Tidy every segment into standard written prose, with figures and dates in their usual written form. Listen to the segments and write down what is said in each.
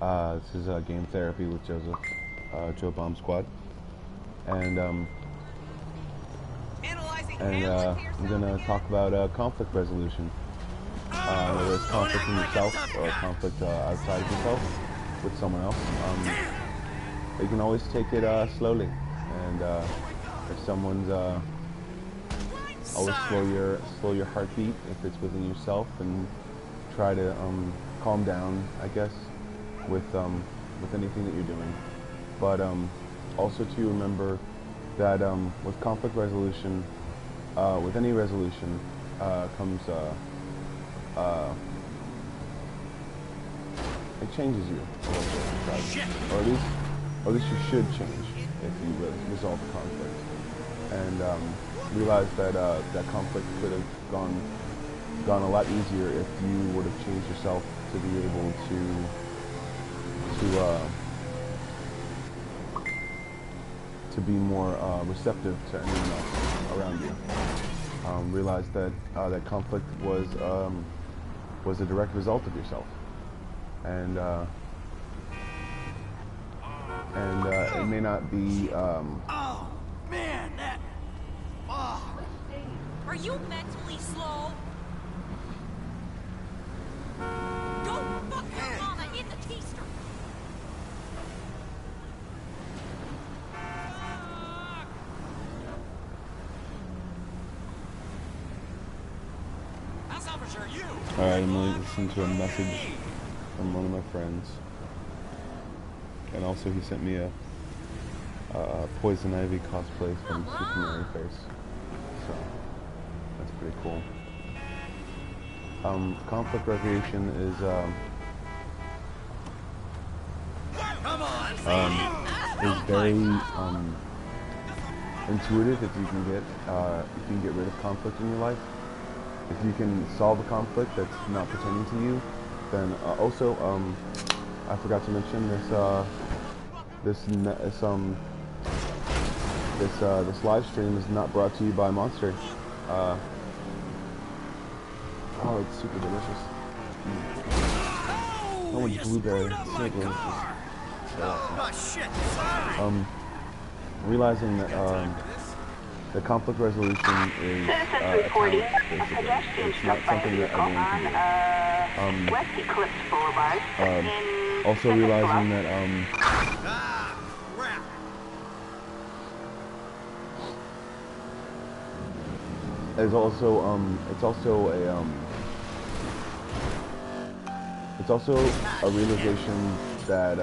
This is Game Therapy with Joseph, Joe Bomb Squad, and I'm gonna talk about conflict resolution. Whether it's conflict in yourself or conflict outside of yourself with someone else. You can always take it slowly, and if someone's always slow your heartbeat if it's within yourself, and try to calm down, I guess, with anything that you're doing. But also to remember that with conflict resolution, with any resolution comes it changes you a little bit, right? Or at least you should change if you resolve the conflict, and realize that that conflict could have gone a lot easier if you would have changed yourself to be able to be more receptive to anyone else around you. Realize that that conflict was a direct result of yourself, and it may not be. Oh man, that. Oh. Are you mentally slow? Go fuck your mama in the teaster. Alright, I'm gonna listen to a message from one of my friends, and also he sent me a Poison Ivy cosplay from Super Mario Face, so that's pretty cool. Conflict resolution is very intuitive if you can get rid of conflict in your life. If you can solve a conflict that's not pertaining to you, then also I forgot to mention this live stream is not brought to you by Monster. Oh, it's super delicious. Oh, much blueberry. It's so delicious. So awesome. Realizing that the conflict resolution is a talent, basically. It's not something that everyone can do. Also realizing that it's also a realization that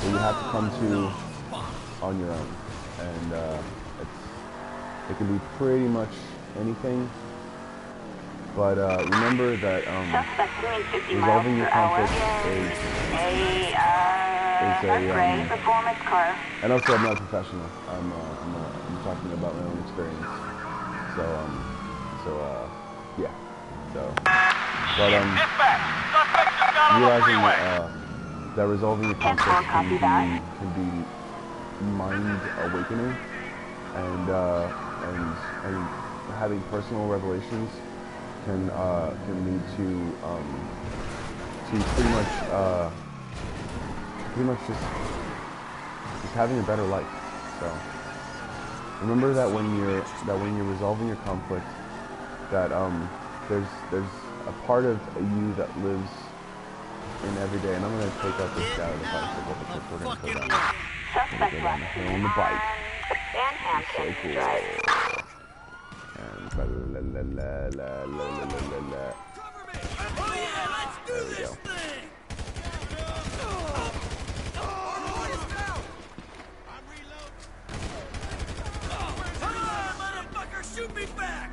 you have to come to on your own, and it can be pretty much anything, but remember that resolving your conflict is and also I'm not a professional. I'm talking about my own experience. Yeah. But realizing that resolving your conflict can be mind awakening, and having personal revelations can lead to pretty much just having a better life. So remember that when you're resolving your conflict, that there's a part of you that lives in every day. And I'm gonna take out this guy with the bicycle because we're gonna go down the hill on the bike. It's so cool. And there we go. Shoot me back.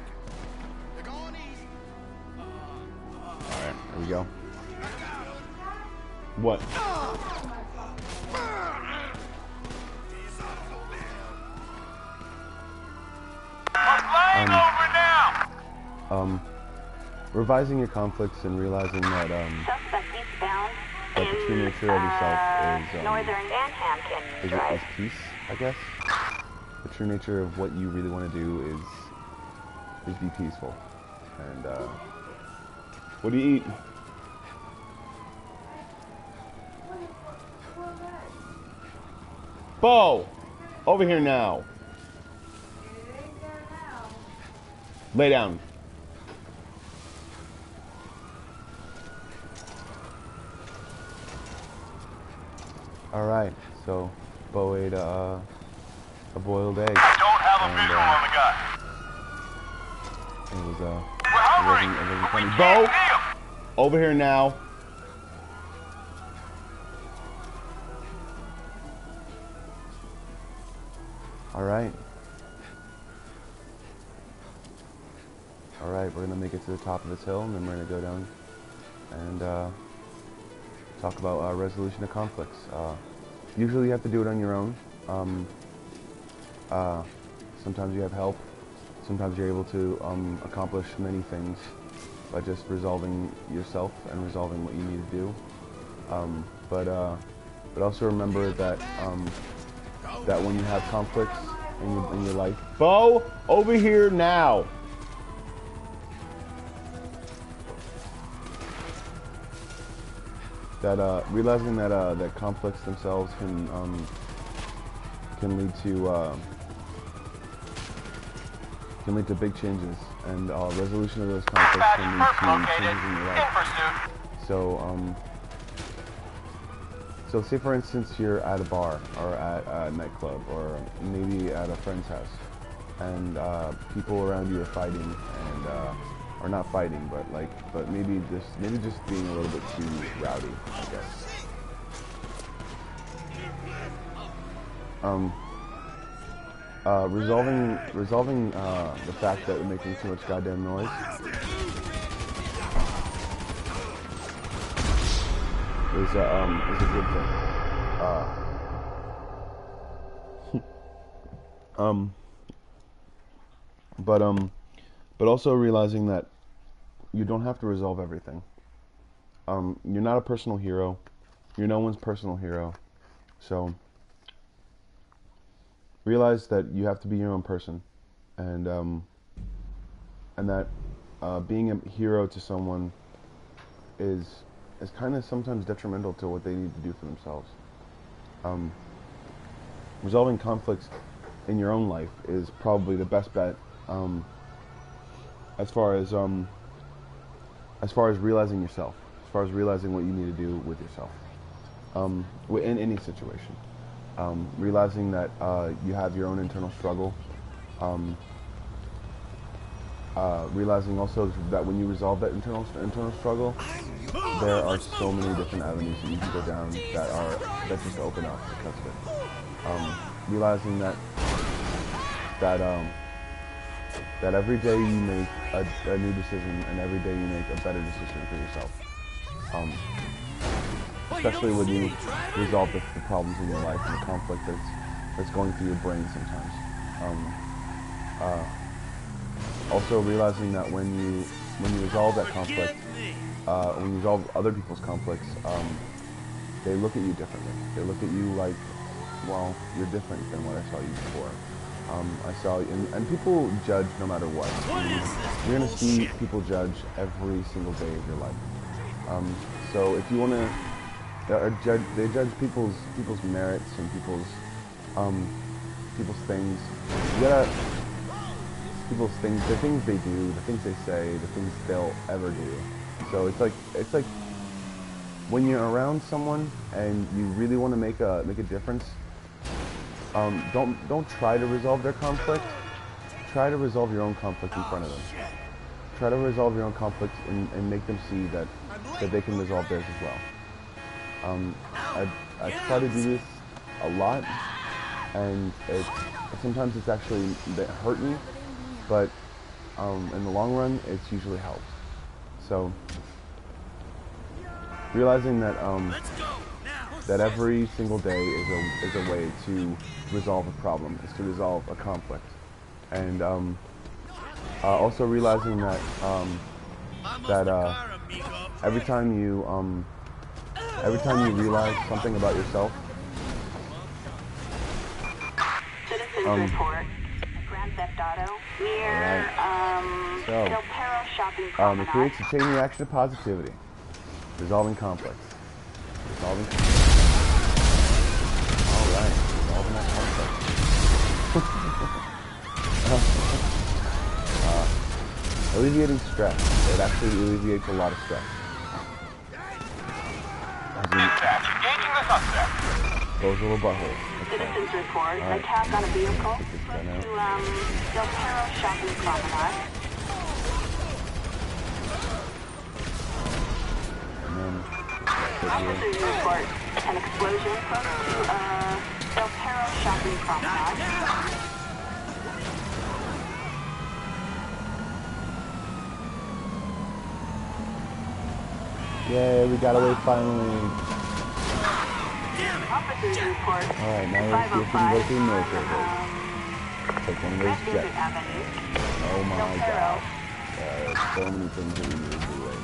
Alright, there we go. What? Revising your conflicts and realizing that the true nature of yourself is peace, I guess. The true nature of what you really want to do is be peaceful. And what do you eat? Bo! Over here now. Lay down. Alright, so Bo ate a boiled egg. I don't have a visual on the guy. It was We're hovering, it wasn't but we funny. can't Bo! see him. Over here now. Alright. Alright, we're gonna make it to the top of this hill and then we're gonna go down and talk about resolution of conflicts. Usually you have to do it on your own. Sometimes you have help. Sometimes you're able to accomplish many things by just resolving yourself and resolving what you need to do. But also remember that that when you have conflicts in your life, Bo, over here now. That realizing that that conflicts themselves can lead to big changes, and resolution of those conflicts can lead to changes in your life. So say for instance you're at a bar or at a nightclub or maybe at a friend's house, and people around you are fighting, and or not fighting, but maybe just being a little bit too rowdy, I guess. Resolving the fact that we're making too much goddamn noise is a good thing. But also realizing that you don't have to resolve everything. You're not a personal hero. You're no one's personal hero. So realize that you have to be your own person, and that being a hero to someone is kind of sometimes detrimental to what they need to do for themselves. Resolving conflicts in your own life is probably the best bet, as far as realizing yourself, as far as realizing what you need to do with yourself, in any situation. Realizing that you have your own internal struggle. Realizing also that when you resolve that internal struggle, there are so many different avenues that you can go down that just open up because of it. Realizing that every day you make a new decision, and every day you make a better decision for yourself. Especially when you resolve the problems in your life and the conflict that's going through your brain sometimes. Also realizing that when you resolve that conflict, when you resolve other people's conflicts, they look at you differently. They look at you like, well, you're different than what I saw you before. I saw you, and people judge no matter what. You're gonna see people judge every single day of your life. So if you wanna they judge people's merits and people's things. You gotta people's things, the things they do, the things they say, the things they'll ever do. So it's like when you're around someone and you really want to make a difference. Don't try to resolve their conflict. Try to resolve your own conflict in front of them. Try to resolve your own conflict and make them see that they can resolve theirs as well. I try to do this a lot, and sometimes it's actually hurt me, but in the long run, it's usually helped. So realizing that that every single day is a way to resolve a problem, is to resolve a conflict, and also realizing that every time you realize something about yourself, Citizens report. Grand Theft Auto near Del Perro shopping it creates a chain reaction of positivity. Resolving conflicts. Alright, so resolving that conflict. Alleviating stress. It actually alleviates a lot of stress. Dispatch, engaging the suspect. Those little buttholes. Citizens report attack on a vehicle close to Del Perro Shopping Promenade. Officers report an explosion close to Del Perro Shopping Promenade. Yay, we got away finally. Officers report Alright, now let's see if we can go through the military base. Take one of those jets. Oh my god. There's so many things that we need to do right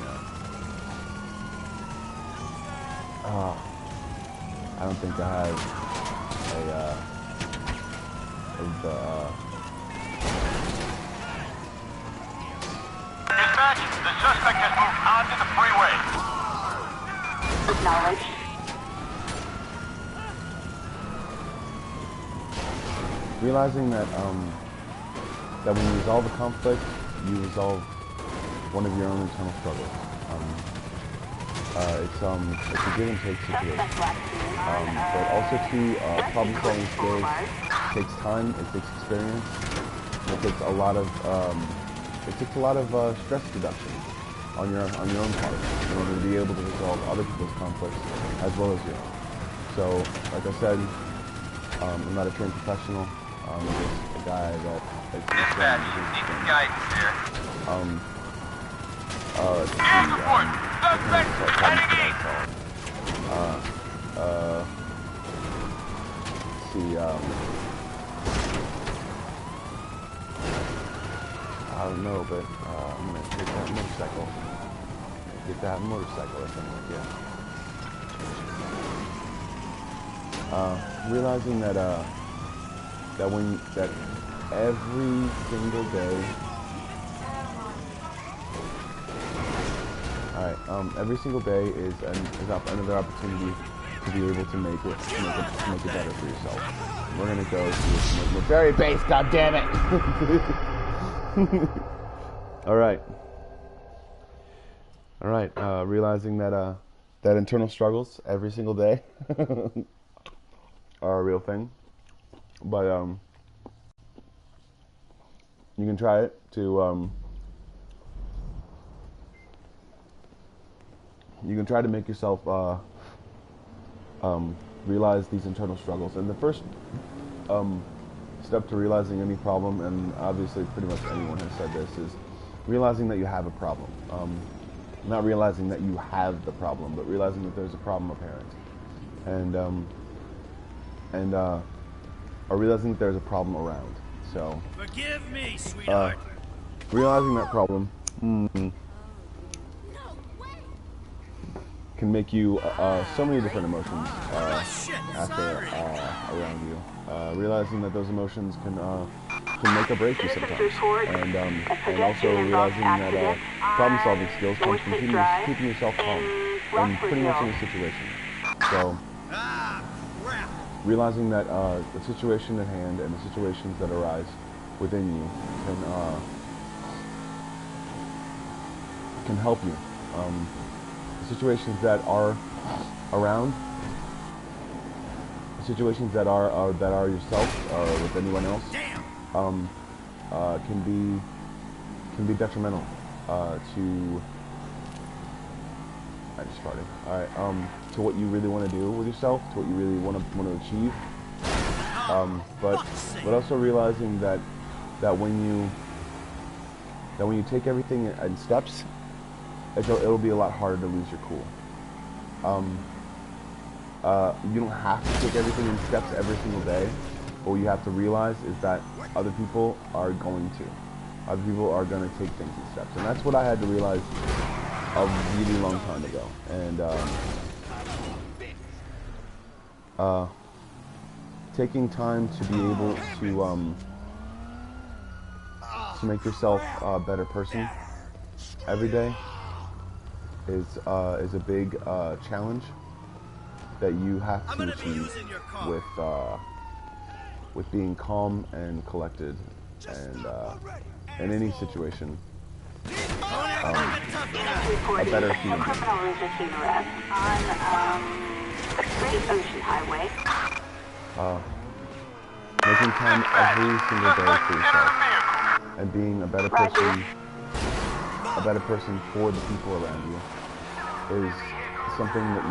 now. I don't think I have Dispatch, the suspect has moved onto the freeway. Acknowledged. realizing that that when you resolve a conflict, you resolve one of your own internal struggles. It's a give and take situation. But also too, problem solving skills takes time, it takes experience, it takes a lot of stress reduction on your own part in order to be able to resolve other people's conflicts as well as your own. So, like I said, I'm not a trained professional. I'm just a guy that Dispatch, need some guidance here. Let's see, Support! Suspect heading east! Let's see, I don't know, but I'm gonna take that motorcycle. Get that motorcycle or something like that. Realizing that that every single day. Alright, every single day is another opportunity to be able to make it better for yourself. We're gonna go to the military base, goddammit! Alright. Alright, realizing that that internal struggles every single day are a real thing. But you can try it to you can try to make yourself realize these internal struggles. And the first step to realizing any problem, and obviously pretty much anyone has said this, is realizing that you have a problem. Not realizing that you have the problem, but realizing that there's a problem apparent. Or realizing that there's a problem around. So, Forgive me, sweetheart. realizing that problem can make you so many different emotions around you. Realizing that those emotions can make or break you sometimes, and also realizing that problem-solving skills comes from keeping yourself calm in pretty much any situation. So, realizing that the situation at hand and the situations that arise within you can help you. The situations that are around, the situations that are yourself or with anyone else, can be detrimental to. I just farted. All right. To what you really want to do with yourself, to what you really want to achieve. But also realizing that when you take everything in steps, it'll be a lot harder to lose your cool. You don't have to take everything in steps every single day, but what you have to realize is that other people are going to. Other people are going to take things in steps, and that's what I had to realize a really long time ago. And taking time to be able to make yourself a better person every day is a big challenge that you have to achieve with being calm and collected, and in any situation, a better human A being. criminal resisting arrest on Great Ocean Highway. Making time every single day for yourself, and being a better person for the people around you, is something that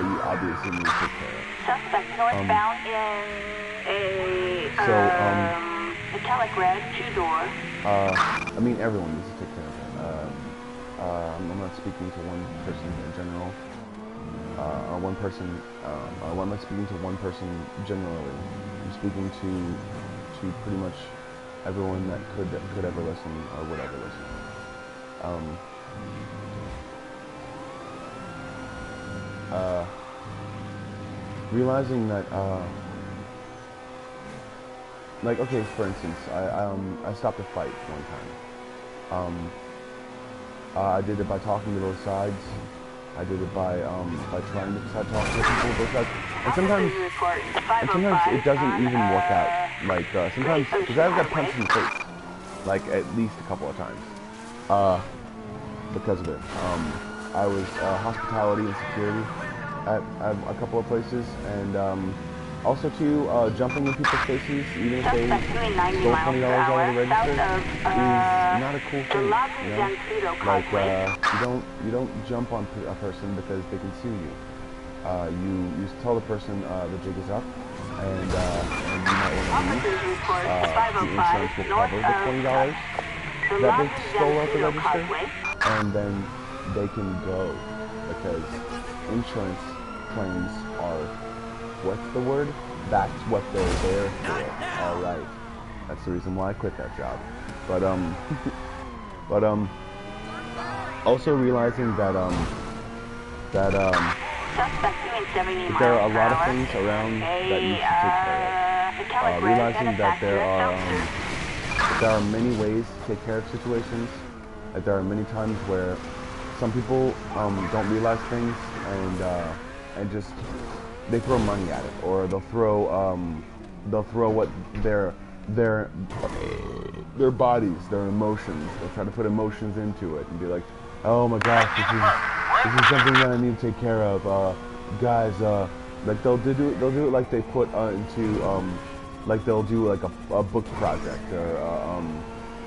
you obviously need to take care of. Suspect northbound in a metallic red two-door. I mean, everyone needs to take care of it. I'm not speaking to one person in general, or one person. I'm not speaking to one person generally. I'm speaking to pretty much everyone that could ever listen or would ever listen. Realizing that, like, okay, for instance, I stopped a fight one time. I did it by talking to both sides. I did it by trying to talk to people both sides. And sometimes it doesn't even work out. Like, sometimes, because I've got punched in the face, like, at least a couple of times, because of it. I was hospitality and security at a couple of places, and also too, jumping in people's faces, even if they stole $20 out of the register, is not a cool thing, you know? Like, you don't jump on a person because they can sue you. You tell the person the jig is up, and you might want to leave. The insurance will cover the $20 that they stole out the register, and then they can go, because insurance claims are, what's the word? That's what they're there for. Alright. That's the reason why I quit that job. But also realizing that there are a lot of things around that you should take care of. Realizing that there are many ways to take care of situations, that there are many times where some people don't realize things and just they throw money at it, or they'll throw what their bodies, their emotions. They'll try to put emotions into it and be like, oh my gosh, this is something that I need to take care of, guys. Like they'll do it like they put into like they'll do like a book project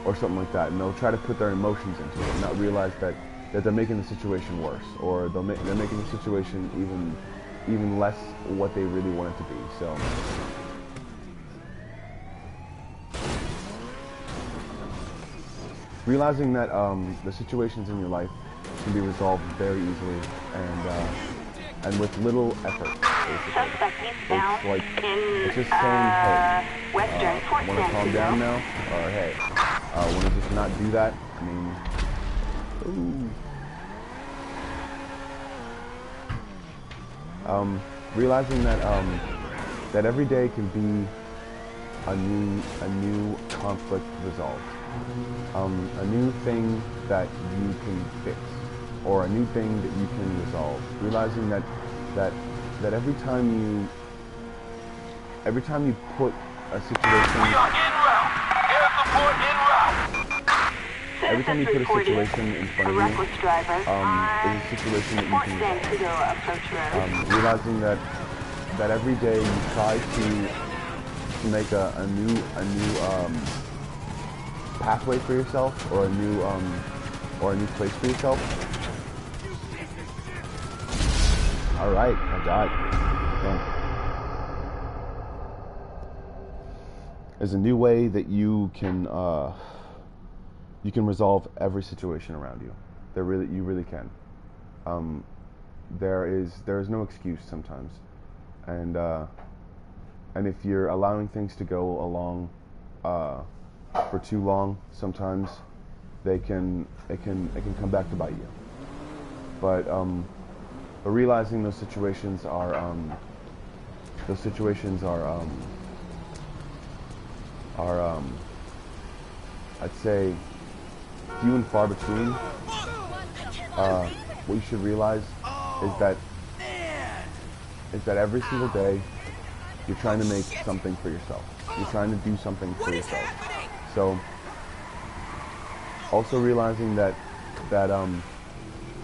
or something like that, and they'll try to put their emotions into it and not realize that they're making the situation worse, or they're making the situation even less what they really want it to be. So realizing that the situations in your life can be resolved very easily and with little effort, basically. It's just saying, hey, want to calm down now, or hey, want to just not do that. I mean, ooh. Realizing that that every day can be a new conflict resolved, a new thing that you can fix, or a new thing that you can resolve. Realizing that every time you put a situation, every time you put a situation in front of you, is a situation that you can resolve. Realizing that every day you try to make a new pathway for yourself, or a new place for yourself. All right, I got it. Done. There's a new way that you can resolve every situation around you. You really can. There is no excuse sometimes, and if you're allowing things to go along for too long, sometimes it can come back to bite you. But realizing those situations are I'd say few and far between. What you should realize is that every single day you're trying to make something for yourself. You're trying to do something for yourself. So, also realizing that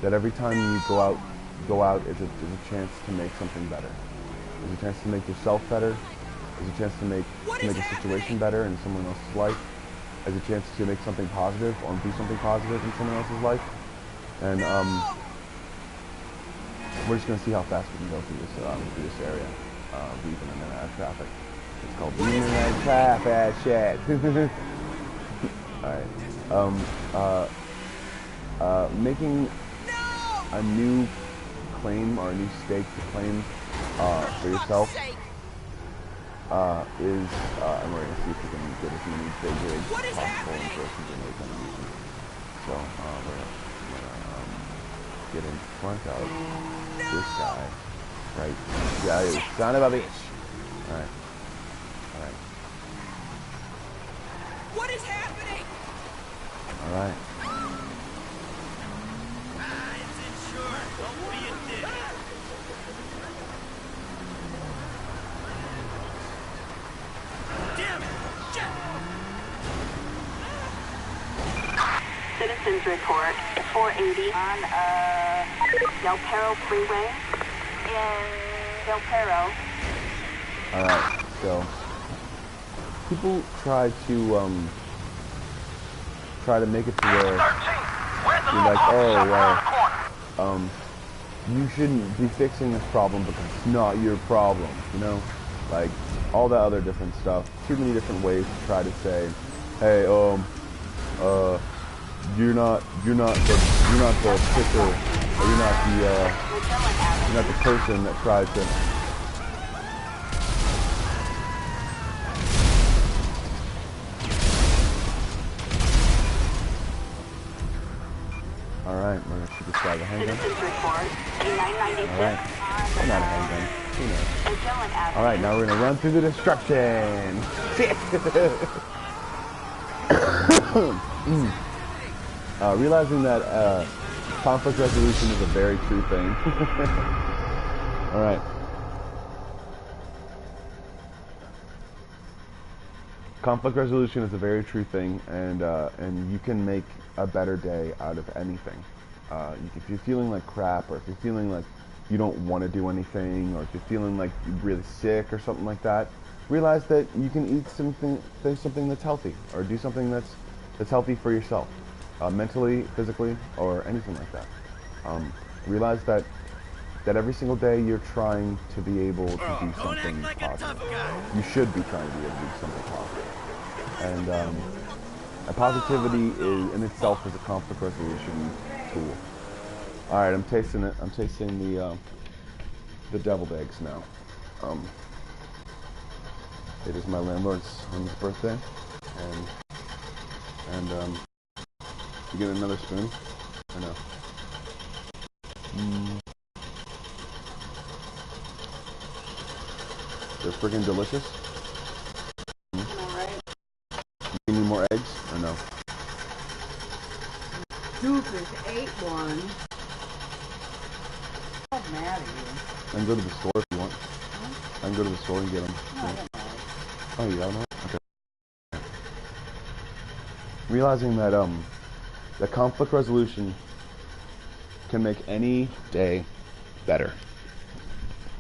every time you go out is a chance to make something better. There's a chance to make yourself better. There's a chance to make a situation better in someone else's life. There's a chance to make something positive or do something positive in someone else's life. And we're just gonna see how fast we can go through this area, weaving in and out of traffic. It's called weaving in and out of traffic, shit. All right. Making a new claim or a new stake to claim for yourself is, and we're gonna see if we can get as many big rigs as possible and throw some grenades underneath them. So we're gonna get in front of this guy, right? Yeah, you son of a bitch. All right. What is happening? All right. It's insured. Don't be a dick. Damn it! Shit! Citizens report 480 on Del Perro Freeway in Del Perro. Alright, so people try to make it to where you're like, oh well, you shouldn't be fixing this problem because it's not your problem, you know? Like all that other different stuff. Too many different ways to try to say, hey, you're not the picker, or you're not the person that tried to. Alright, we're gonna shoot this guy with a handgun. Alright, I'm not a handgun. Who knows? Alright, now we're gonna run through the destruction. Shit! Realizing that conflict resolution is a very true thing. Alright. Conflict resolution is a very true thing, and you can make a better day out of anything. If you're feeling like crap, or if you're feeling like you don't want to do anything, or if you're feeling like you're really sick or something like that, realize that you can eat something that's healthy, or do something that's healthy for yourself, mentally, physically, or anything like that. Realize that every single day you're trying to be able to do something positive. You should be trying to be able to do something positive. And positivity in itself is a conflict resolution tool. All right, I'm tasting it. I'm tasting the deviled eggs now. It is my landlord's birthday, and you get another spoon. I know. They're freaking delicious. Alright. You need more eggs or no? Doofus ate one. I'm mad at you. I can go to the store if you want. Huh? I can go to the store and get them. No, I don't know. Oh, you don't know? Okay. Realizing that that conflict resolution can make any day better,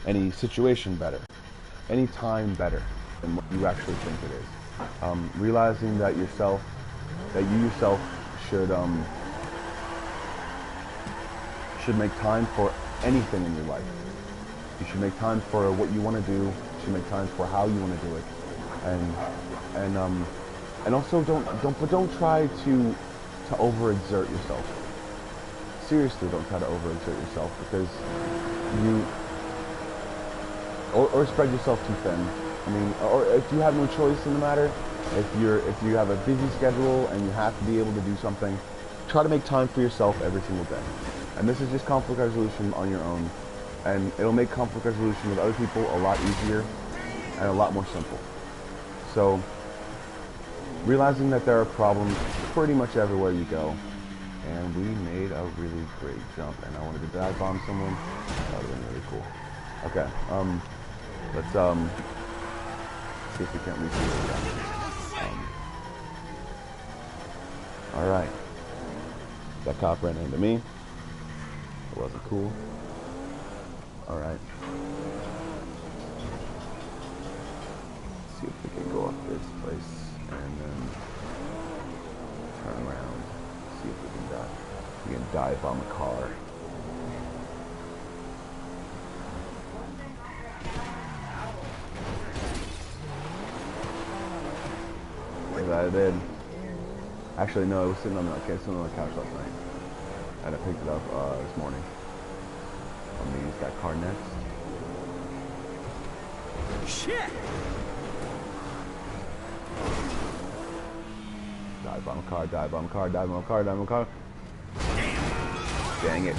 any situation better, any time better than what you actually think it is. Realizing that you yourself should make time for anything in your life. You should make time for what you want to do. You should make time for how you want to do it, and also don't try to overexert yourself. Seriously, don't try to overexert yourself, because or spread yourself too thin. I mean, or if you have no choice in the matter, if you have a busy schedule and you have to be able to do something, try to make time for yourself every single day. And this is just conflict resolution on your own, and it'll make conflict resolution with other people a lot easier and a lot more simple. So, realizing that there are problems pretty much everywhere you go, and we made a really great jump, and I wanted to dive bomb someone. That would have been really cool. Okay, let's See if we can't reach it. Alright. That cop ran into me. It wasn't cool. Alright. See if we can go up this place and then turn around. See if we can dive. We can dive on the car. I did. Actually, no, it was sitting on the couch last night. And I picked it up this morning. I'm gonna use that car next. Shit! Dive on the car, dive on the car, dive on the car, dive on the car. Dang it.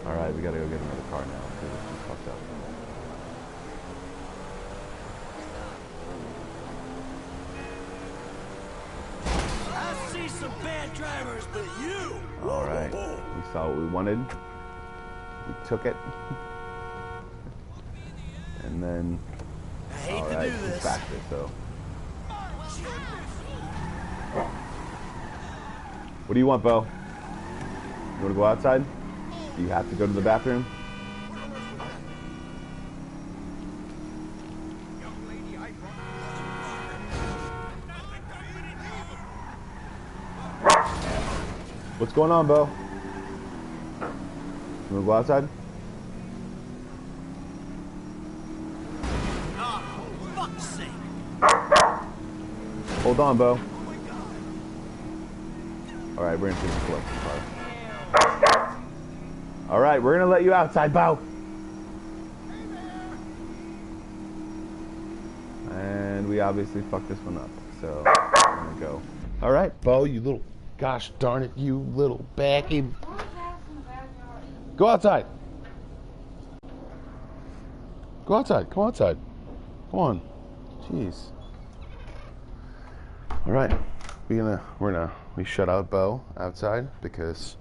Alright, we gotta go get another car now because it's just fucked up. Some bad drivers, but you. Alright, we saw what we wanted. We took it. And then, alright, it's faster, so. What do you want, Bo? You want to go outside? Do you have to go to the bathroom? What's going on, Bo? You wanna go outside? Oh, for fuck's sake. Hold on, Bo. Alright, we're gonna take the collection car. Alright, we're gonna let you outside, Bo. And we obviously fucked this one up, so we're gonna go. Alright, Bo, you little... Gosh darn it, you little backy. Go outside. Go outside. Come outside. Come on. Jeez. All right. We shut out Bo outside because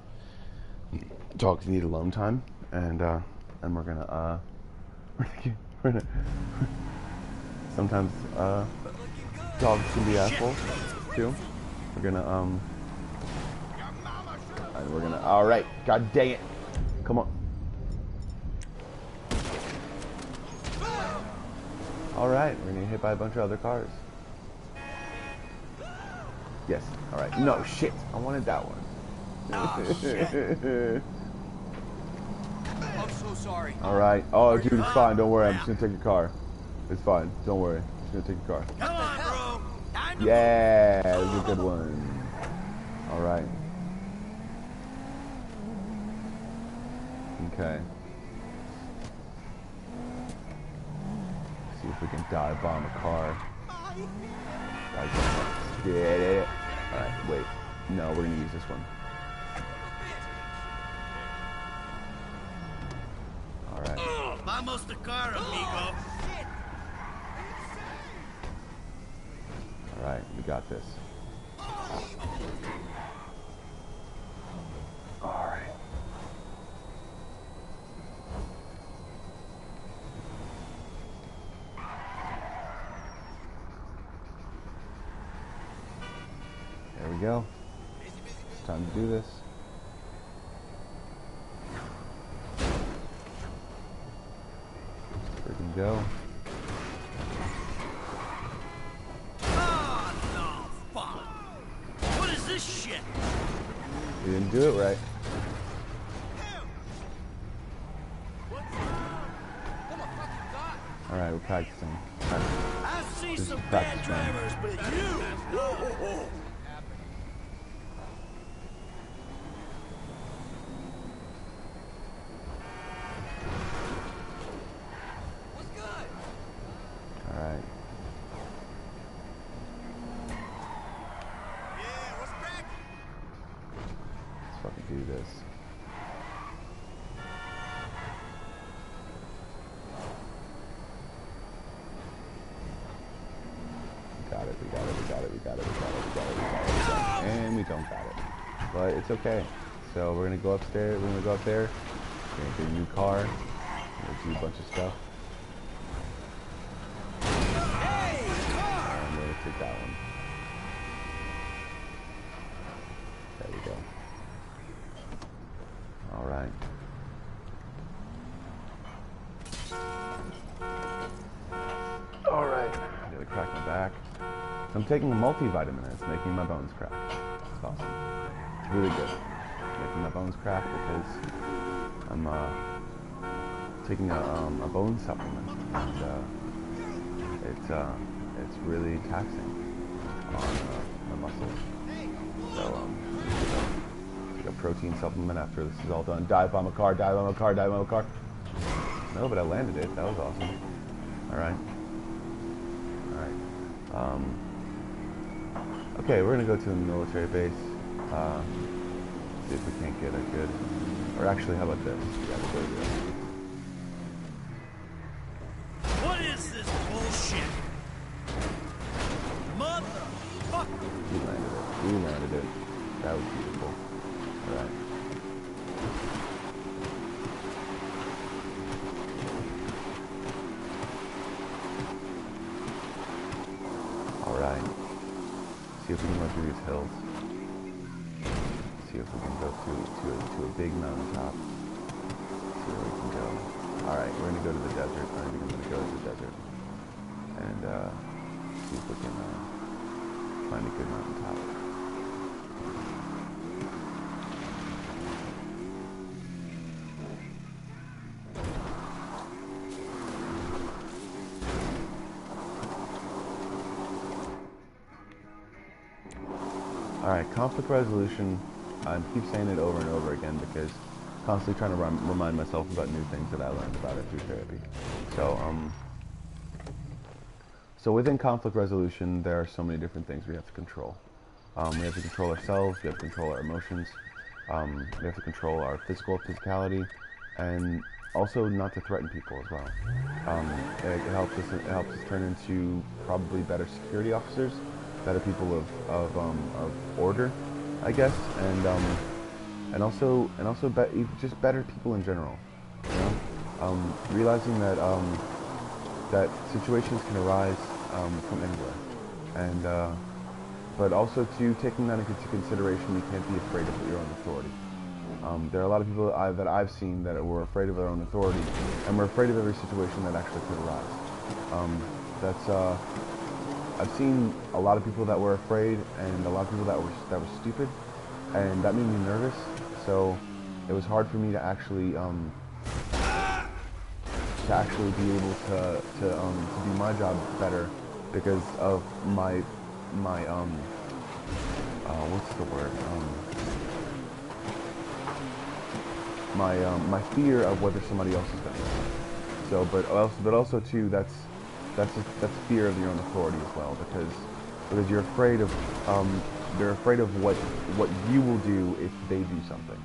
dogs need alone time, and we're gonna sometimes dogs can be assholes too. We're gonna all right, god dang it, come on. All right, we're gonna get hit by a bunch of other cars. Yes, all right, no shit, I wanted that one. Oh, shit. I'm so sorry. All right, oh dude, it's fine, don't worry, I'm just gonna take your car. It's fine, don't worry, I'm just gonna take your car. Come on, bro. Time to Yeah, that was a good one. All right. Okay. See if we can dive bomb a car. Yeah. Alright, wait. No, we're gonna use this one. Alright. Vamos the car, amigo. Alright, we got this. Alright. There we go. It's time to do this. Freaking go. Oh, no, fuck. What is this shit? We didn't do it right. Alright, we're practicing. I see some bad drivers, but you. What's good? Alright. Yeah, what's cracking? Let's fucking do this. We got it. And we don't got it. But it's okay. So we're gonna go upstairs, we're gonna go up there, we're gonna get a new car, we're gonna do a bunch of stuff. take that one. There we go. Alright. Alright. I gotta crack my back. So I'm taking a multivitamin and it's making my bones crack. It's awesome. It's really good. It's making my bones crack because I'm taking a bone supplement, and it's really taxing on my muscles. So take a protein supplement after this is all done. Dive bomb a car, dive bomb a car, dive bomb a car. No, but I landed it. That was awesome. All right. Okay, we're gonna go to the military base. See if we can't get a good. Or actually, how about this? Yeah, we'll go to this. What is this bullshit? Motherfucker! We landed it. We landed it. That was beautiful. Alright. Alright. See if we can run through these hills. See if we can go to a big mountain top. See where we can go. Alright, we're gonna go to the desert. I think I'm gonna go to the desert. And see if we can find a good mountain top. Alright, conflict resolution. I keep saying it over and over again because constantly trying to remind myself about new things that I learned about it through therapy. So within conflict resolution, there are so many different things we have to control. We have to control ourselves, we have to control our emotions, we have to control our physicality, and also not to threaten people as well. It helps us turn into probably better security officers, better people of order, I guess, and also just better people in general. You know, realizing that that situations can arise from anywhere, and but also taking that into consideration, you can't be afraid of your own authority. There are a lot of people that I've seen that were afraid of their own authority, and were afraid of every situation that actually could arise. I've seen a lot of people that were afraid, and a lot of people that were stupid, and that made me nervous. So it was hard for me to actually be able to do my job better because of my what's the word? My fear of whether somebody else is going to. So, but also too, that's fear of your own authority as well, because you're afraid of what you will do if they do something.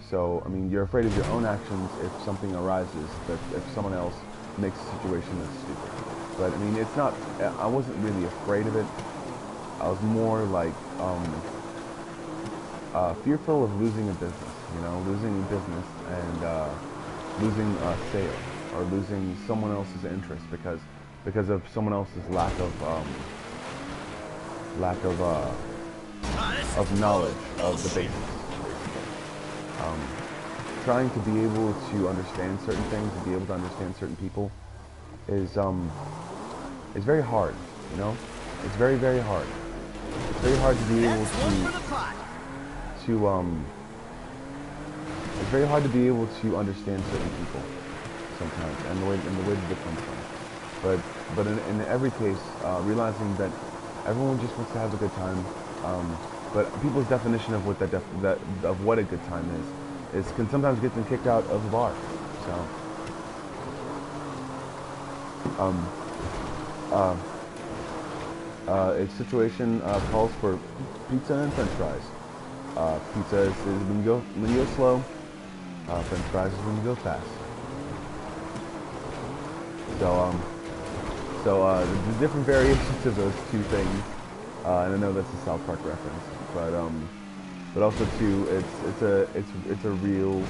So, I mean, you're afraid of your own actions if something arises, that if someone else makes a situation that's stupid. But I mean, it's not. I wasn't really afraid of it. I was more like fearful of losing a business. You know, losing a business and losing a sale, or losing someone else's interest because of someone else's lack of knowledge of the basics. Trying to be able to understand certain things, to be able to understand certain people, is very hard. You know, it's very, very hard. It's very hard to be able it's very hard to be able to understand certain people sometimes, and the way that they come from. But in every case, realizing that everyone just wants to have a good time. But people's definition of what of what a good time is can sometimes get them kicked out of the bar. So a situation calls for pizza and French fries. Pizza is when you go slow. French fries is when you go fast. So the different variations of those two things, and I know that's a South Park reference, but also too, it's a real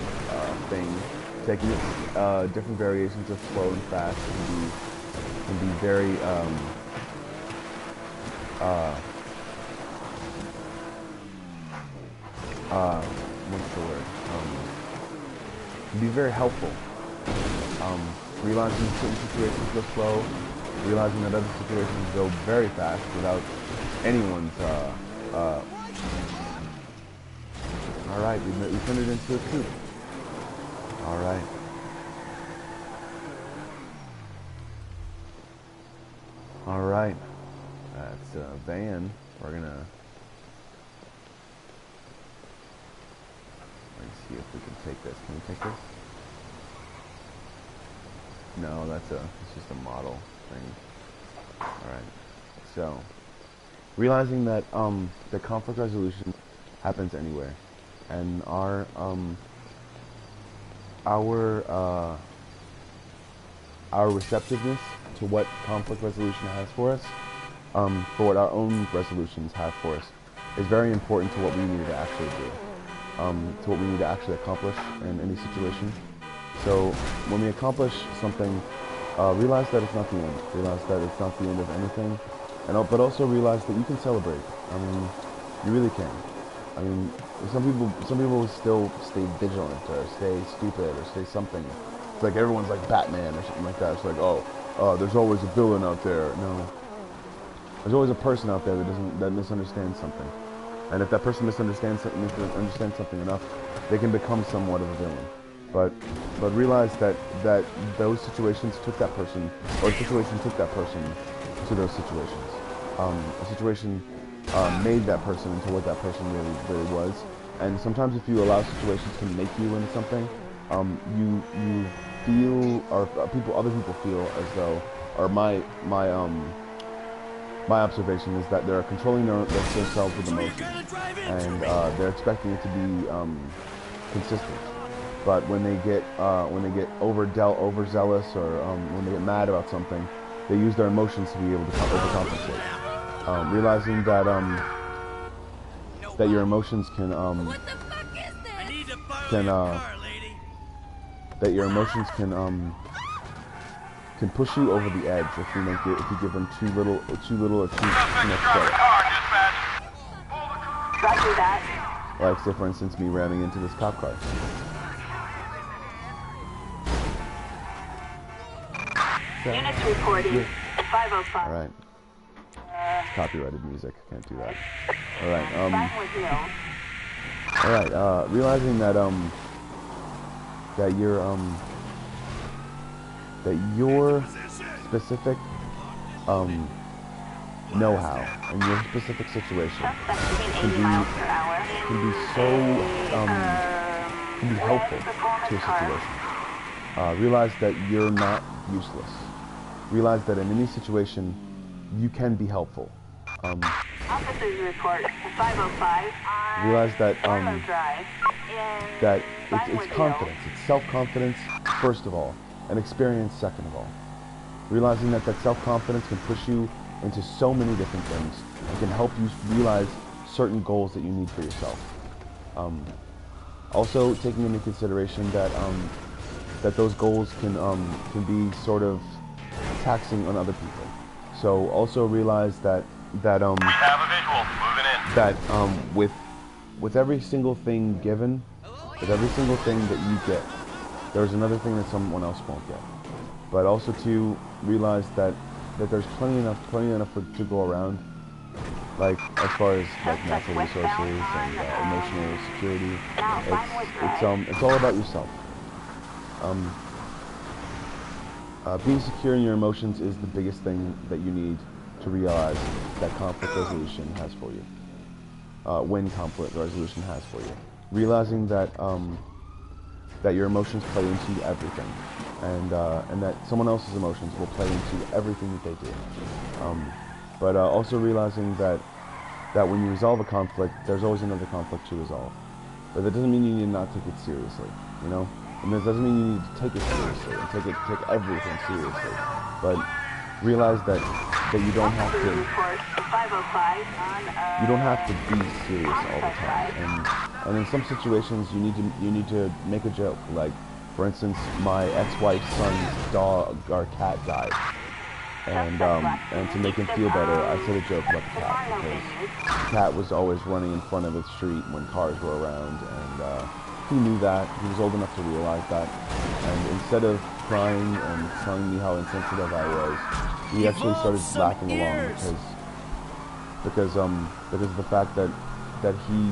thing. Taking different variations of slow and fast can be very what's the word? Can be very helpful. Realizing certain situations go slow, realizing that other situations go very fast without anyone's, alright, we turned it into a coupe. Alright. Alright. That's a van. We're gonna see if we can take this. Can we take this? No, it's just a model thing. Alright. So, realizing that the conflict resolution happens anywhere. And our receptiveness to what conflict resolution has for us, for what our own resolutions have for us, is very important to what we need to actually do, to what we need to actually accomplish in any situation. So when we accomplish something, realize that it's not the end. Realize that it's not the end of anything, but also realize that you can celebrate. I mean, you really can. I mean, some people still stay vigilant or stay stupid or stay something. It's like everyone's like Batman or something like that. It's like, oh, there's always a villain out there. No, there's always a person out there that misunderstands something. And if that person misunderstands something enough, they can become somewhat of a villain. But realize that those situations took that person, or a situation took that person to those situations. A situation made that person into what that person really was. And sometimes if you allow situations to make you into something, you feel, or other people feel as though, or my observation is that they're controlling themselves with emotion, and they're expecting it to be consistent. But when they get overzealous, or when they get mad about something, they use their emotions to be able to overcompensate. Realizing that that your emotions can What the fuck is this? I need to borrow your car, lady. that your emotions can push you over the edge if you give them too little or too much credit. Roger that. Like, say for instance, me ramming into this cop car. Units reporting. 505. All right. Copyrighted music. Can't do that. All right. Fine with you. All right. Realizing that your specific know-how and your specific situation can be helpful to a situation. Realize that you're not useless. Realize that in any situation you can be helpful. Officers report 505 on Realize that Drive that it's confidence, it's self-confidence first of all, and experience second of all. Realizing that self-confidence can push you into so many different things. It can help you realize certain goals that you need for yourself. Also taking into consideration that those goals can be sort of taxing on other people. So also realize that We have a visual. Moving in. that with every single thing given, with every single thing that you get, there's another thing that someone else won't get. But also to realize that there's plenty enough to go around, like as far as like natural resources and emotional security. It's all about yourself. Being secure in your emotions is the biggest thing that you need to realize that conflict resolution has for you. When conflict resolution has for you, realizing that that your emotions play into everything, and that someone else's emotions will play into everything that they do. But also realizing that when you resolve a conflict, there's always another conflict to resolve. But that doesn't mean you need to not take it seriously, you know. And this doesn't mean you need to take it seriously and take everything seriously. But realize that you don't have to. You don't have to be serious all the time. And in some situations, you need to make a joke. Like, for instance, my ex-wife's son's dog or cat died. and to make him feel better, I said a joke about the cat, because the cat was always running in front of the street when cars were around, and he knew that. He was old enough to realize that, and instead of crying and telling me how insensitive I was, he actually started laughing along because of the fact that he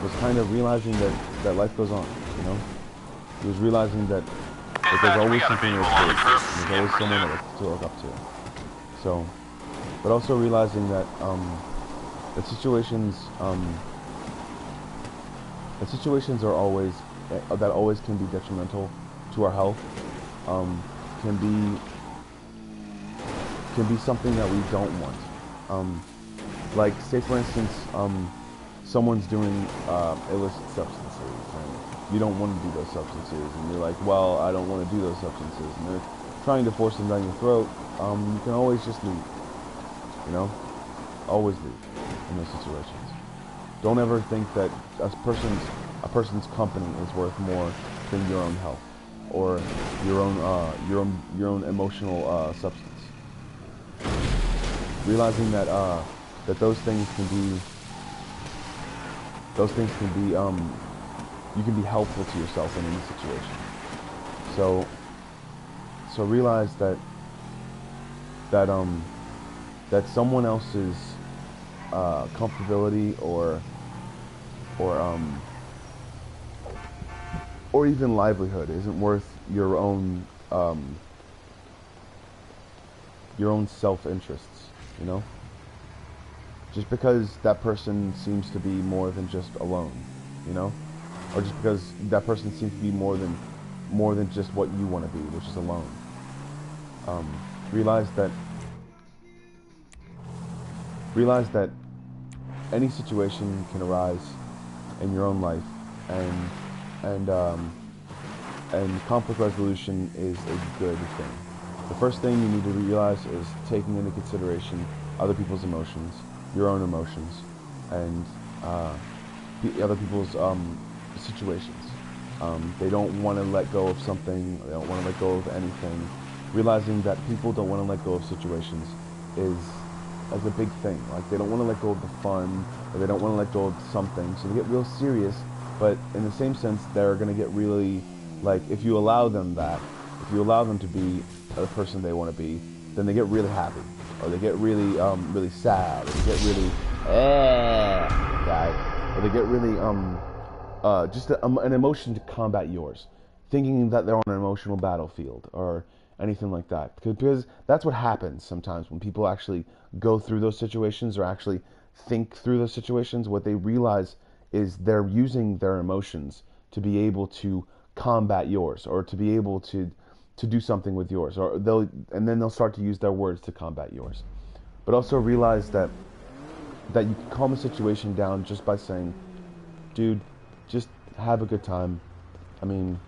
was kind of realizing that life goes on, you know? He was realizing that there's always something to escape, there's always someone to look up to. So, but also realizing that that situations are always can be detrimental to our health, can be something that we don't want. Like, say for instance, someone's doing illicit substances, and you don't want to do those substances, and you're like, well, I don't want to do those substances, and they're trying to force them down your throat. You can always just leave, you know? Always leave in those situations. Don't ever think that a person's company is worth more than your own health or your own emotional substance. Realizing that those things can be you can be helpful to yourself in any situation. So realize that someone else's comfortability or even livelihood isn't worth your own self-interests, you know? Just because that person seems to be more than just alone, you know? Or just because that person seems to be more than just what you want to be, which is alone. Realize that any situation can arise in your own life, and conflict resolution is a good thing. The first thing you need to realize is taking into consideration other people's emotions, your own emotions, and other people's situations. They don't want to let go of something, they don't want to let go of anything. Realizing that people don't want to let go of situations is a big thing. Like, they don't want to let go of the fun, or they don't want to let go of something, so they get real serious. But in the same sense, they're going to get really, like, if you allow them to be the person they want to be, then they get really happy, or they get really really sad, or they get really or they get really just an emotion to combat yours, thinking that they're on an emotional battlefield or anything like that, because that's what happens sometimes when people actually go through those situations or actually think through those situations. What they realize is they're using their emotions to be able to combat yours, or to be able to do something with yours, or then they'll start to use their words to combat yours. But also realize that you can calm a situation down just by saying, dude, just have a good time. I mean,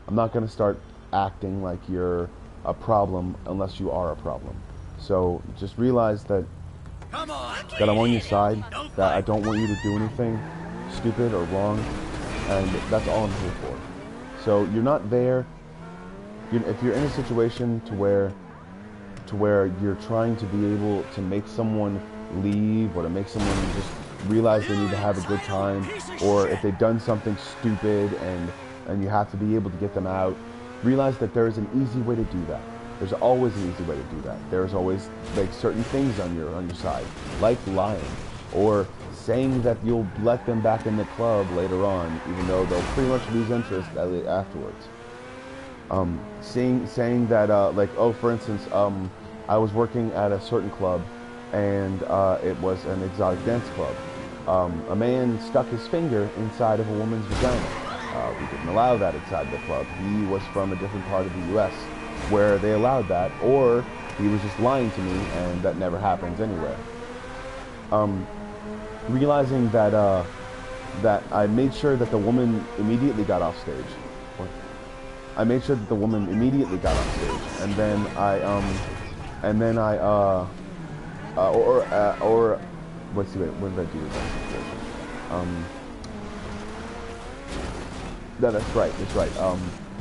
I'm not going to start acting like you're a problem unless you are a problem. So just realize that I'm on your side, that I don't want you to do anything stupid or wrong, and that's all I'm here for. So you're not there, if you're in a situation to where you're trying to be able to make someone leave, or to make someone just realize they need to have a good time, or if they've done something stupid and you have to be able to get them out, realize that there is an easy way to do that. There's always an easy way to do that. There's always, like, certain things on your side, like lying, or saying that you'll let them back in the club later on, even though they'll pretty much lose interest afterwards. Saying that, like, oh, for instance, I was working at a certain club, and it was an exotic dance club. A man stuck his finger inside of a woman's vagina. We didn't allow that inside the club. He was from a different part of the U.S. where they allowed that, or he was just lying to me, and that never happens anywhere. Realizing that that I made sure that the woman immediately got off stage. I made sure that the woman immediately got off stage, and then let's see, what did I do in that situation? No, that's right.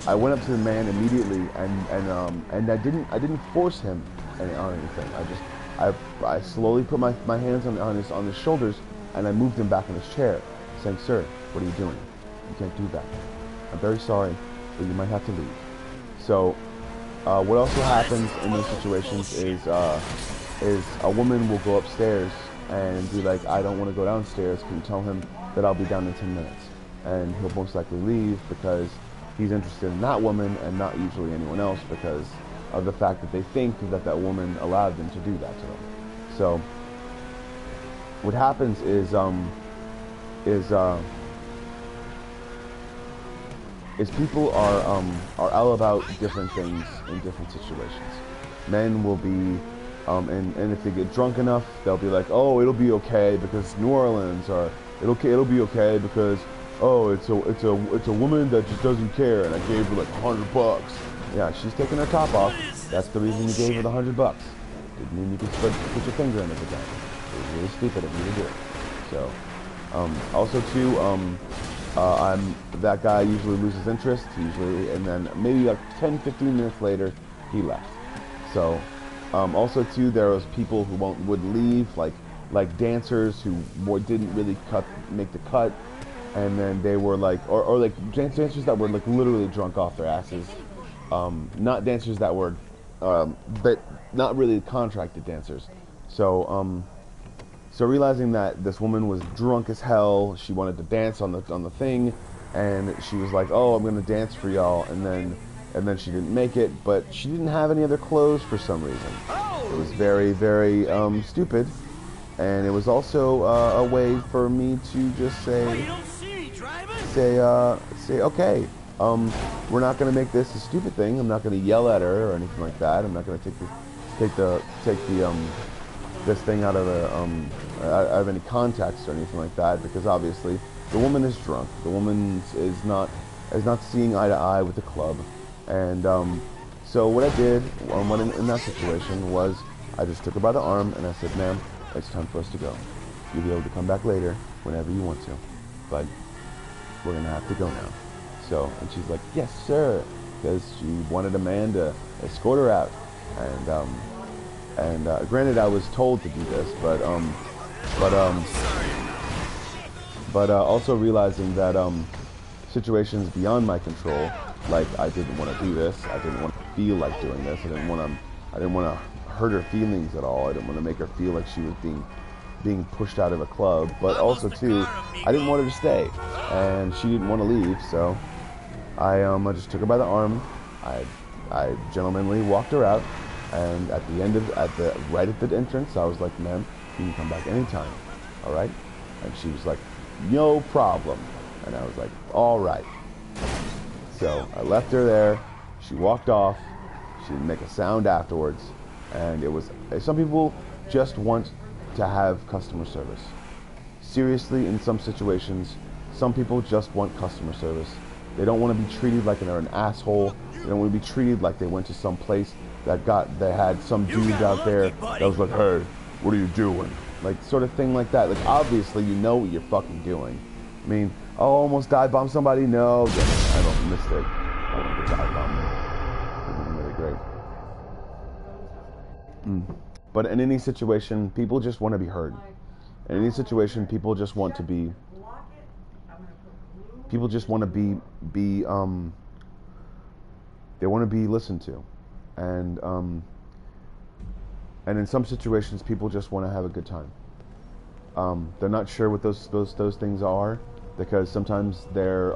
I went up to the man immediately, and I didn't force him anything. I slowly put my hands on his shoulders, and I moved him back in his chair, saying, "Sir, what are you doing? You can't do that. I'm very sorry, but you might have to leave." So, what also happens in those situations is a woman will go upstairs and be like, "I don't want to go downstairs. Can you tell him that I'll be down in 10 minutes?" And he'll most likely leave because he's interested in that woman and not usually anyone else, because of the fact that they think that that woman allowed them to do that to them. So what happens is people are all about different things in different situations. Men will be and if they get drunk enough, they'll be like, "Oh, it'll be okay because New Orleans," or it'll be okay because, "Oh, it's a woman that just doesn't care, and I gave her like $100." Yeah, she's taking her top off. That's the reason you gave her the $100. Didn't mean you could put your finger in it again. It was really stupid of you to do it. So, also too, I'm that guy usually loses interest and then maybe like 10-15 minutes later, he left. So, also too, there was people who would leave, like dancers who didn't really make the cut. And then they were like, or like dancers that were like literally drunk off their asses. Not dancers that were, but not really contracted dancers. So, so realizing that this woman was drunk as hell, she wanted to dance on the thing, and she was like, "Oh, I'm gonna dance for y'all," and then she didn't make it, but she didn't have any other clothes for some reason. It was very, very stupid, and it was also a way for me to just say, okay, we're not going to make this a stupid thing. I'm not going to yell at her or anything like that. I'm not going to take this thing out of any context or anything like that, because obviously the woman is drunk. The woman is not seeing eye to eye with the club, and so what I did in that situation was I just took her by the arm and I said, "Ma'am, it's time for us to go. You'll be able to come back later whenever you want to, but we're gonna have to go now." So, and she's like, "Yes, sir," because she wanted a man to escort her out. And granted, I was told to do this, but also realizing that situations beyond my control, like I didn't want to do this, I didn't want to feel like doing this, I didn't want to hurt her feelings at all. I didn't want to make her feel like she was being pushed out of a club, but also too, I didn't want her to stay, and she didn't want to leave. So I just took her by the arm. I gentlemanly walked her out, and right at the entrance, I was like, "Ma'am, you can come back anytime, all right?" And she was like, "No problem." And I was like, "All right." So I left her there. She walked off. She didn't make a sound afterwards. And it was, some people just want to have customer service. Seriously, in some situations, some people just want customer service. They don't want to be treated like they're an asshole. They don't want to be treated like they went to some place they had some dude out there that was like, "Hey, what are you doing?" Like, sort of thing like that. Like, obviously, you know what you're fucking doing. I mean, "Oh, almost dive bomb somebody." No, I don't mistake. I don't get dive bombed. It would be really great. But in any situation, people just want to be heard. In any situation, people just want to be. People just want to be. They want to be listened to, and in some situations, people just want to have a good time. They're not sure what those things are, because sometimes they're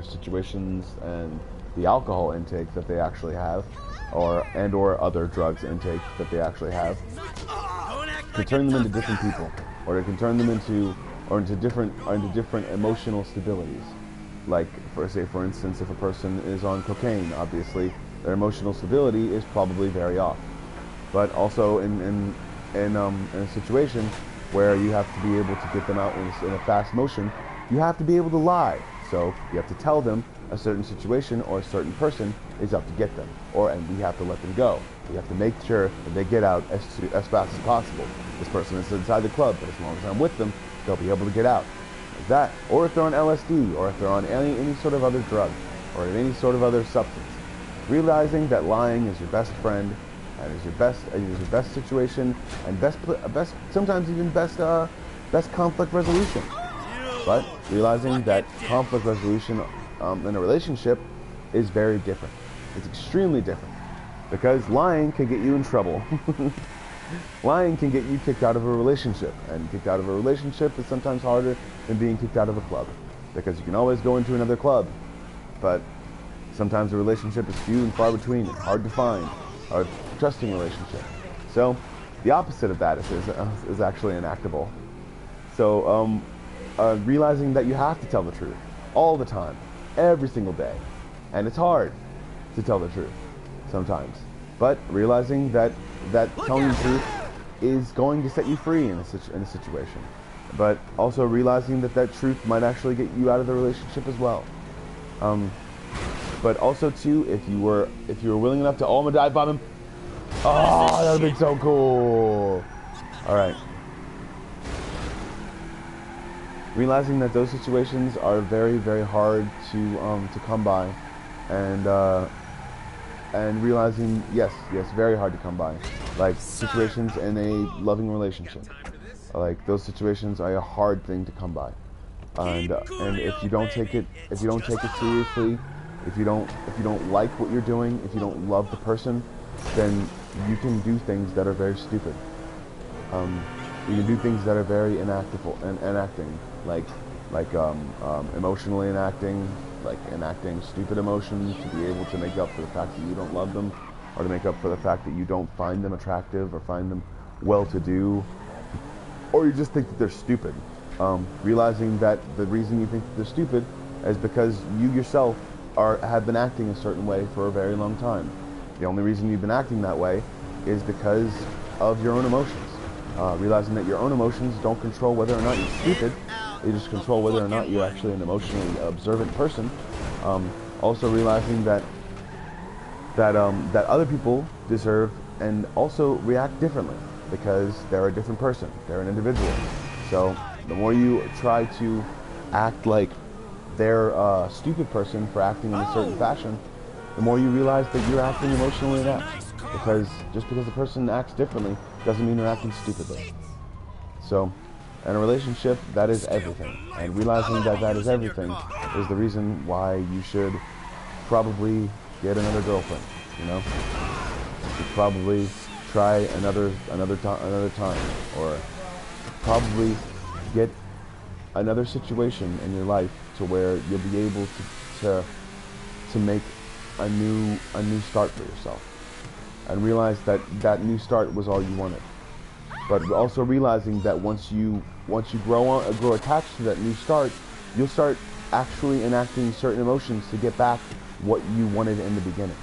situations and the alcohol intake that they actually have, or other drugs intake that they actually have, can turn them into different people, or it can turn them into different emotional stabilities. Like, for instance, if a person is on cocaine, obviously their emotional stability is probably very off. But also in a situation where you have to be able to get them out in a fast motion, you have to be able to lie. So you have to tell them a certain situation or a certain person is out to get them, and we have to let them go. We have to make sure that they get out as fast as possible. This person is inside the club, but as long as I'm with them, they'll be able to get out. Like that. Or if they're on LSD, or if they're on any sort of other drug, or any sort of other substance. Realizing that lying is your best friend and it's your best situation and best sometimes even best conflict resolution. But realizing that conflict resolution in a relationship is very different. It's extremely different because lying can get you in trouble. Lying can get you kicked out of a relationship, and kicked out of a relationship is sometimes harder than being kicked out of a club, because you can always go into another club, but sometimes a relationship is few and far between, and hard to find, a trusting relationship. So the opposite of that is actually enactable. So realizing that you have to tell the truth all the time, every single day, and it's hard to tell the truth sometimes, but realizing that telling the truth is going to set you free in a situation, but also realizing that truth might actually get you out of the relationship as well. But also too, if you were willing enough to dive bomb him, oh, that would be so cool. All right. Realizing that those situations are very, very hard to come by, and realizing, yes, very hard to come by, like situations in a loving relationship, like those situations are a hard thing to come by, and if you don't take it seriously, if you don't like what you're doing, if you don't love the person, then you can do things that are very stupid. You can do things that are very enacting, like emotionally enacting, like enacting stupid emotions to be able to make up for the fact that you don't love them, or to make up for the fact that you don't find them attractive or find them well-to-do, or you just think that they're stupid. Realizing that the reason you think that they're stupid is because you yourself have been acting a certain way for a very long time. The only reason you've been acting that way is because of your own emotions. Realizing that your own emotions don't control whether or not you're stupid. They just control whether or not you're actually an emotionally observant person. Also realizing that other people deserve and also react differently because they're a different person. They're an individual. So the more you try to act like they're a stupid person for acting in a certain fashion, the more you realize that you're acting emotionally inept. Because just because a person acts differently doesn't mean they're acting stupidly. So, in a relationship, that is everything. And realizing that is everything is the reason why you should probably get another girlfriend. You know, you should probably try another time, or probably get another situation in your life to where you'll be able to make a new start for yourself, and realize that new start was all you wanted. But also realizing that once you grow attached to that new start, you'll start actually enacting certain emotions to get back what you wanted in the beginning.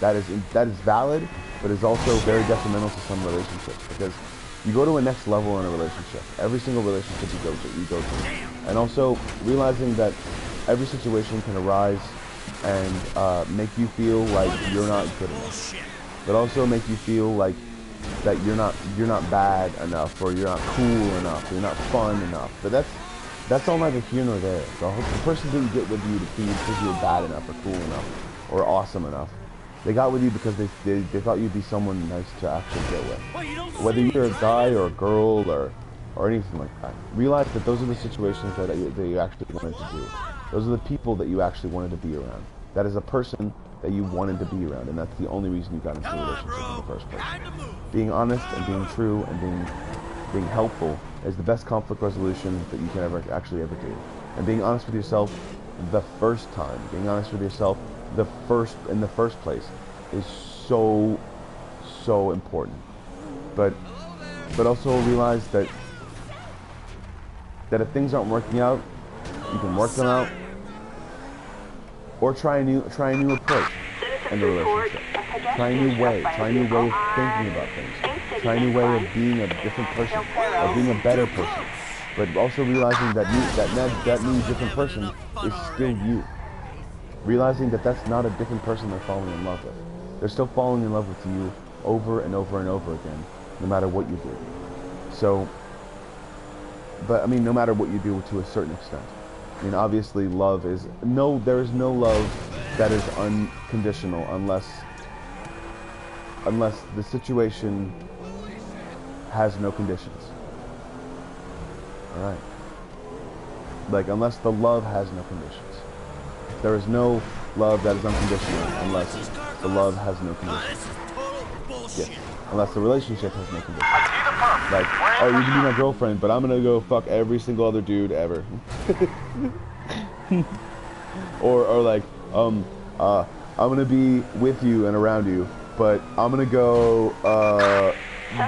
That is valid, but is also very detrimental to some relationships, because you go to a next level in a relationship. Every single relationship you go to, and also realizing that every situation can arise and make you feel like you're not good enough, but also make you feel like that you're not bad enough, or you're not cool enough, or you're not fun enough. But that's all neither here nor there. The person didn't get with you because you were bad enough, or cool enough, or awesome enough. They got with you because they thought you'd be someone nice to actually get with. Whether you're a guy or a girl or anything like that, realize that those are the situations that you actually wanted to do. Those are the people that you actually wanted to be around. That is a person that you wanted to be around, and that's the only reason you got into a relationship in the first place. Being honest and being true and being helpful is the best conflict resolution that you can ever do. And being honest with yourself the first time, being honest with yourself in the first place is so important. But also realize that if things aren't working out, you can work them out, or try a new approach in the relationship. Try a new way of thinking about things. Try a new way of being a different person, of being a better person. But also realizing that new different person is still you. Realizing that that's not a different person they're falling in love with. They're still falling in love with you over and over and over again, no matter what you do. So, but I mean, no matter what you do to a certain extent. I mean, obviously, there is no love that is unconditional unless unless the situation has no conditions. Alright. Like, unless the love has no conditions. There is no love that is unconditional unless the love has no conditions. Yeah. Unless the relationship has no conditions. Like, oh, you can be my girlfriend, but I'm gonna go fuck every single other dude ever. or like, I'm gonna be with you and around you, but I'm gonna go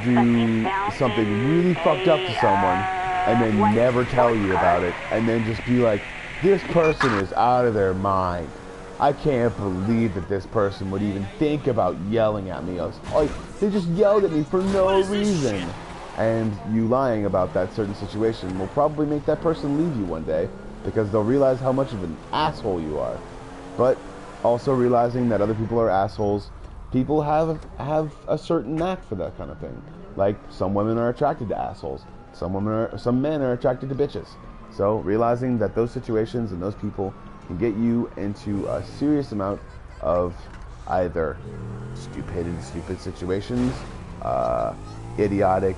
do something really fucked up to someone and then never tell you about it, and then just be like, this person is out of their mind. I can't believe that this person would even think about yelling at me. Like, they just yelled at me for no reason. And you lying about that certain situation will probably make that person leave you one day, because they'll realize how much of an asshole you are. But also realizing that other people are assholes. People have a certain knack for that kind of thing. Like, some women are attracted to assholes. Some men are attracted to bitches. So realizing that those situations and those people can get you into a serious amount of either stupid situations, idiotic,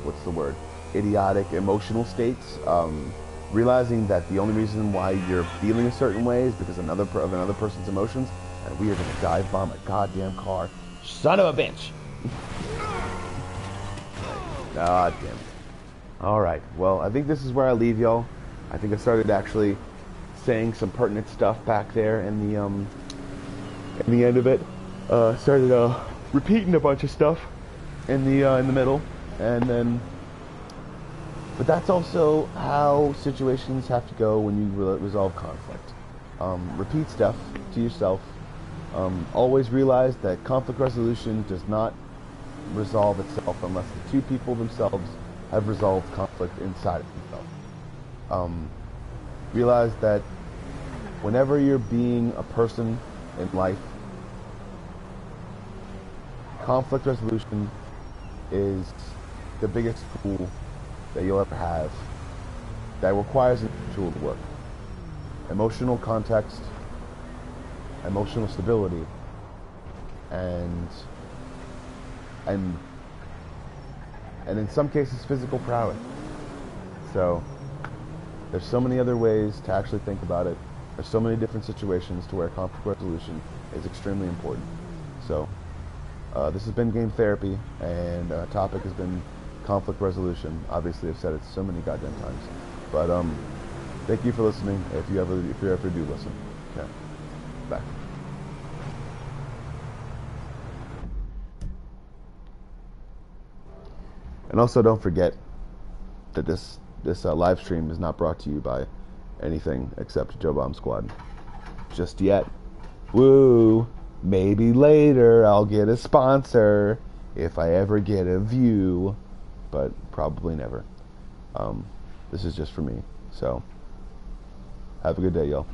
what's the word? Idiotic emotional states. Realizing that the only reason why you're feeling a certain way is because of another person's emotions, and we are gonna dive bomb a goddamn car. Son of a bitch! God damn it. Alright, well, I think this is where I leave y'all. I think I started actually saying some pertinent stuff back there in the end of it. Started repeating a bunch of stuff in the middle, and then, but that's also how situations have to go when you resolve conflict. Repeat stuff to yourself. Always realize that conflict resolution does not resolve itself unless the two people themselves have resolved conflict inside of themselves. Realize that whenever you're being a person in life, conflict resolution is the biggest tool that you'll ever have that requires an tool to work. Emotional context, emotional stability, and in some cases physical prowess. So there's so many other ways to actually think about it. There's so many different situations to where conflict resolution is extremely important. So this has been Game Therapy, and topic has been conflict resolution. Obviously I've said it so many goddamn times, but thank you for listening. If you ever do listen. Okay, bye. And also, don't forget that this live stream is not brought to you by anything except Joe Bomb Squad. Just yet. Woo! Maybe later I'll get a sponsor if I ever get a view, but probably never. This is just for me. So, have a good day, y'all.